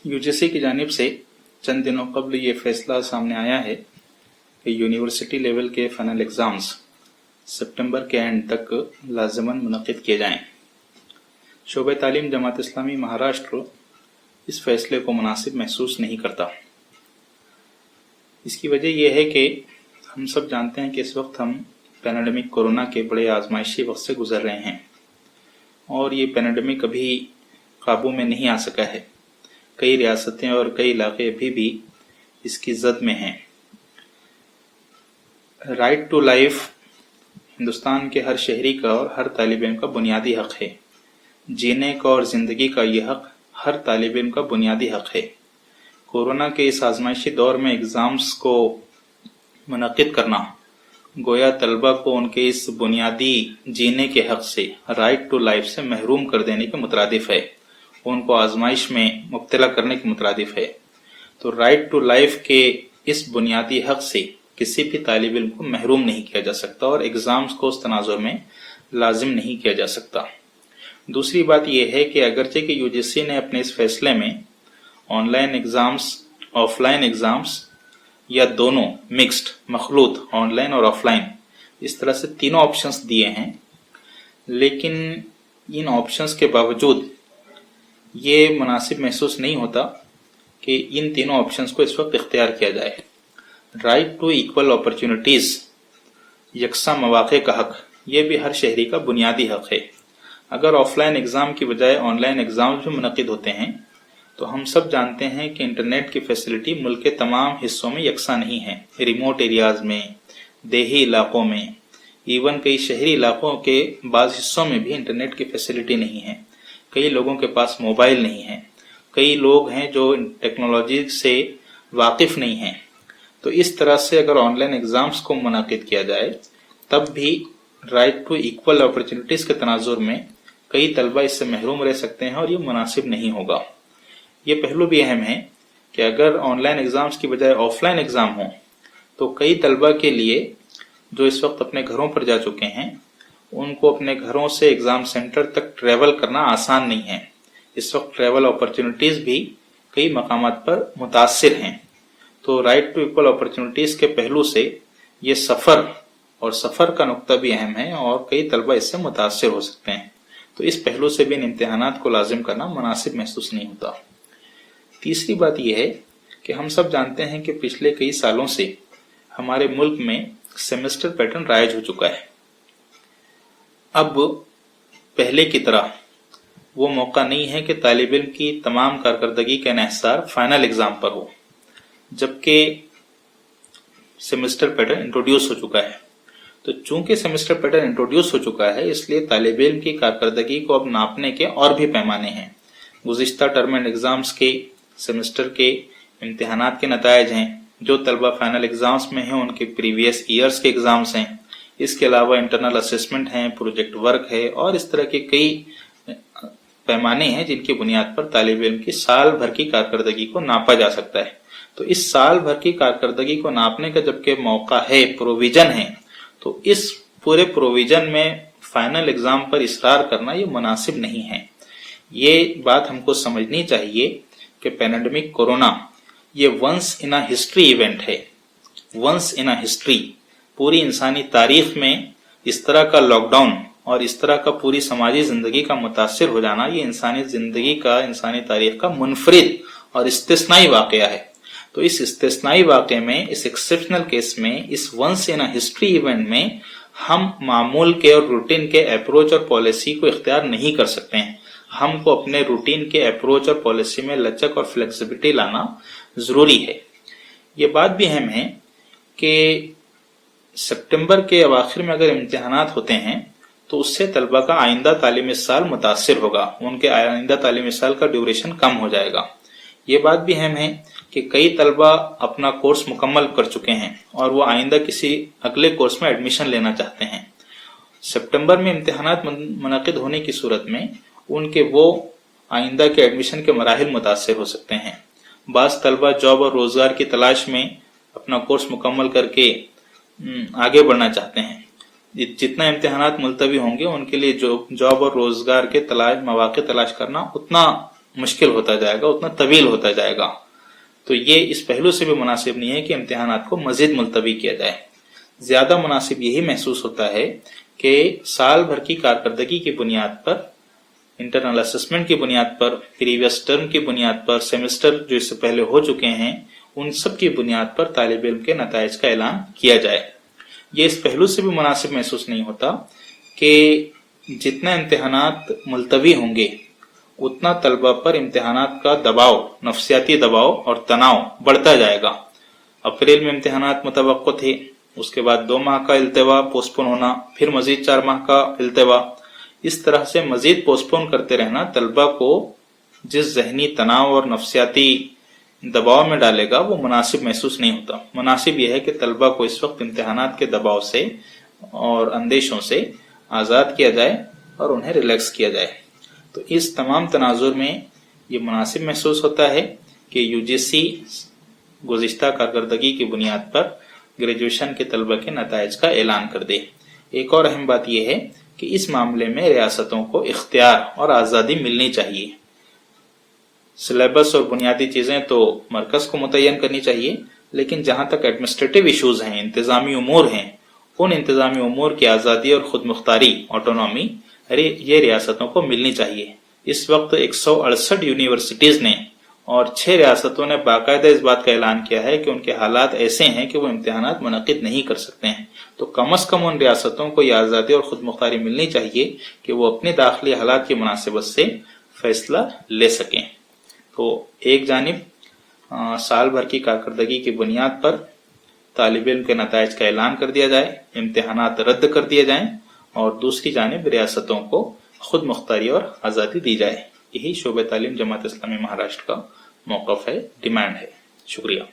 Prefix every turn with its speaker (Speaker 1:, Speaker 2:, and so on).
Speaker 1: UGC की जानिब से चंद दिनों कबल ये फैसला सामने आया है कि यूनिवर्सिटी लेवल के फाइनल एग्जाम्स सितंबर के एंड तक लाजमन मुनक़िद किए जाएं। शोबे तालीम जमात इस्लामी महाराष्ट्र इस फैसले को मुनासिब महसूस नहीं करता। इसकी वजह यह है कि हम सब जानते हैं कि इस वक्त हम पैंडेमिक कोरोना के बड़े आजमाइशी वक्त से गुजर रहे हैं और ये पैंडेमिक अभी काबू में नहीं आ सका है। कई रियासतें और कई इलाके अभी भी इसकी जद में हैं। राइट टू लाइफ हिंदुस्तान के हर शहरी का और हर तालिब इल्म का बुनियादी हक है। जीने का और ज़िंदगी का यह हक हर तालिब इल्म का बुनियादी हक है। कोरोना के इस आजमाइशी दौर में एग्ज़ाम्स को मुनक़िद करना गोया तलबा को उनके इस बुनियादी जीने के हक से, राइट टू लाइफ से महरूम कर देने के मुतरादिफ है, उनको आजमाइश में मुब्तला करने के मुतरादिफ है। तो राइट टू लाइफ के इस बुनियादी हक से किसी भी तालिब इल्म को महरूम नहीं किया जा सकता और एग्ज़ाम्स को उस तनाजुर में लाजिम नहीं किया जा सकता। दूसरी बात यह है कि अगरचे कि यूजीसी ने अपने इस फैसले में ऑनलाइन एग्ज़ाम्स, ऑफलाइन एग्ज़ाम्स या दोनों मिक्स्ड मखलूत ऑनलाइन और ऑफलाइन इस तरह से तीनों ऑप्शंस दिए हैं, लेकिन इन ऑप्शंस के बावजूद ये मुनासिब महसूस नहीं होता कि इन तीनों ऑप्शंस को इस वक्त इख्तियार किया जाए। राइट टू इक्वल अपॉर्चुनिटीज़, यकसा मौक़े का हक, ये भी हर शहरी का बुनियादी हक है। अगर ऑफलाइन एग्ज़ाम की बजाय ऑनलाइन एग्ज़ाम भी मुनक़िद होते हैं तो हम सब जानते हैं कि इंटरनेट की फैसिलिटी मुल्क के तमाम हिस्सों में यकसा नहीं है। रिमोट एरियाज़ में, देही इलाकों में, इवन कई शहरी इलाकों के बाज़ हिस्सों में भी इंटरनेट की फैसिलिटी नहीं है। कई लोगों के पास मोबाइल नहीं है, कई लोग हैं जो टेक्नोलॉजी से वाकिफ नहीं हैं। तो इस तरह से अगर ऑनलाइन एग्ज़ाम्स को मुनक़िद किया जाए तब भी राइट टू इक्वल अपॉर्चुनिटीज़ के तनाजुर में कई तलबा इससे महरूम रह सकते हैं और ये मुनासिब नहीं होगा। ये पहलू भी अहम है कि अगर ऑनलाइन एग्ज़ाम्स की बजाय ऑफलाइन एग्ज़ाम हो तो कई तलबा के लिए जो इस वक्त अपने घरों पर जा चुके हैं उनको अपने घरों से एग्ज़ाम सेंटर तक ट्रैवल करना आसान नहीं है। इस वक्त ट्रैवल अपॉर्चुनिटीज़ भी कई मकामात पर मुतासिर हैं। तो राइट टू इक्वल अपॉर्चुनिटीज़ के पहलू से ये सफ़र का नुक्ता भी अहम है और कई तलबा इससे मुतासिर हो सकते हैं। तो इस पहलू से भी इन इम्तिहानात को लाजिम करना मुनासिब महसूस नहीं होता। तीसरी बात यह है कि हम सब जानते हैं कि पिछले कई सालों से हमारे मुल्क में सेमेस्टर पैटर्न राइज हो चुका है। अब पहले की तरह वो मौका नहीं है कि तालिब इल्म की तमाम कारकर्दगी का इन्हिसार फाइनल एग्ज़ाम पर हो, जबकि सेमेस्टर पैटर्न इंट्रोड्यूस हो चुका है। तो चूंकि सेमेस्टर पैटर्न इंट्रोड्यूस हो चुका है इसलिए तालिब इल्म की कारकर्दगी को अब नापने के और भी पैमाने हैं। गुज़िश्ता टर्म एंड एग्ज़ाम्स के सेमेस्टर के इम्तिहानात के नताइज हैं, जो तलबा फाइनल एग्ज़ाम्स में हैं उनके प्रीवियस ईयर्स के एग्ज़ाम्स हैं। इसके अलावा इंटरनल असेसमेंट हैं, प्रोजेक्ट वर्क है और इस तरह के कई पैमाने हैं जिनकी बुनियाद पर तालिब इल्म की साल भर की कारकर्दगी को नापा जा सकता है। तो इस साल भर की कारकर्दगी को नापने का जबकि मौका है, प्रोविजन है, तो इस पूरे प्रोविजन में फाइनल एग्ज़ाम पर इसरार करना ये मुनासिब नहीं है। ये बात हमको समझनी चाहिए कि पैंडेमिक कोरोना ये once in a history event है। वंस इन अ हिस्ट्री, पूरी इंसानी तारीख में इस तरह का लॉकडाउन और इस तरह का पूरी समाजी जिंदगी का मुतासिर हो जाना ये इंसानी जिंदगी का, इंसानी तारीख का मुनफरिद और इस्तिस्नाई वाक़या है। तो इस इस्तिस्नाई वाक़े में, इस एक्सेप्शनल केस में, इस once in a history event में हम मामूल के और रूटीन के अप्रोच और पॉलिसी को इख्तियार नहीं कर सकते हैं। हमको अपने रूटीन के अप्रोच और पॉलिसी में लचक और फ्लेक्सिबिलिटी लाना जरूरी है। ये बात भी अहम है कि सितंबर के अवाखिर में अगर इम्तिहानात होते हैं तो उससे तलबा का आइंदा तालीमी साल मुतासिर होगा, उनके आइंदा तालीमी साल का ड्यूरेशन कम हो जाएगा। ये बात भी अहम है कि कई तलबा अपना कोर्स मुकम्मल कर चुके हैं और वो आइंदा किसी अगले कोर्स में एडमिशन लेना चाहते हैं। सितंबर में इम्तिहानात मुनक़िद होने की सूरत में उनके वो आइंदा के एडमिशन के मराहिल मुतासिर हो सकते हैं। बाज़ तलबा जॉब और रोज़गार की तलाश में अपना कोर्स मुकम्मल करके आगे बढ़ना चाहते हैं। जितना इम्तिहानात मुलतवी होंगे उनके लिए जॉब और रोज़गार के मौक़े तलाश करना उतना مشکل ہوتا جائے گا، اتنا طویل ہوتا جائے گا. تو یہ اس پہلو سے بھی مناسب نہیں ہے کہ امتحانات کو مزید ملتوی کیا جائے. زیادہ مناسب یہی محسوس ہوتا ہے کہ سال بھر کی کارکردگی کی بنیاد پر، انٹرنل اسسمنٹ کی بنیاد پر، پریویس ٹرم کی بنیاد پر، سیمسٹر جو اس سے پہلے ہو چکے ہیں ان سب کی بنیاد پر طالب علم کے نتائج کا اعلان کیا جائے. یہ اس پہلو سے بھی مناسب محسوس نہیں ہوتا کہ جتنا امتحانات ملتوی ہوں گے اتنا طلبہ پر امتحانات کا دباؤ، نفسیاتی دباؤ اور تناؤ بڑھتا جائے گا. اپریل میں امتحانات متوقع تھے، اس کے بعد 2 ماہ کا التوا پوسٹ پون ہونا، پھر مزید 4 ماہ کا التوا. اس طرح سے مزید پوسٹ پون کرتے رہنا طلبہ کو جس ذہنی تناؤ اور نفسیاتی دباؤ میں ڈالے گا وہ مناسب محسوس نہیں ہوتا. مناسب یہ ہے کہ طلبہ کو اس وقت امتحانات کے دباؤ سے اور اندیشوں سے آزاد کیا جائے اور انہیں ریلیکس کیا جائے. تو اس تمام تناظر میں یہ مناسب محسوس ہوتا ہے کہ یو جی سی گزشتہ کارکردگی کی بنیاد پر گریجویشن کے طلبہ کے نتائج کا اعلان کر دے. ایک اور اہم بات یہ ہے کہ اس معاملے میں ریاستوں کو اختیار اور آزادی ملنی چاہیے. سلیبس اور بنیادی چیزیں تو مرکز کو متعین کرنی چاہیے، لیکن جہاں تک ایڈمنسٹریٹو ایشوز ہیں، انتظامی امور ہیں، ان انتظامی امور کی آزادی اور خود مختاری، آٹونومی، یہ ریاستوں کو ملنی چاہیے. اس وقت 168 یونیورسٹیز نے اور 6 ریاستوں نے باقاعدہ اس بات کا اعلان کیا ہے کہ ان کے حالات ایسے ہیں کہ وہ امتحانات منعقد نہیں کر سکتے ہیں. تو کم از کم ان ریاستوں کو یہ آزادی اور خود مختاری ملنی چاہیے کہ وہ اپنے داخلی حالات کی مناسبت سے فیصلہ لے سکیں. تو ایک جانب سال بھر کی کارکردگی کی بنیاد پر طالب علم کے نتائج کا اعلان کر دیا جائے، امتحانات رد کر دیے جائیں، اور دوسری جانب ریاستوں کو خود مختاری اور آزادی دی جائے. یہی شعبہ تعلیم جماعت اسلامی مہاراشٹر کا موقف ہے، ڈیمانڈ ہے. شکریہ.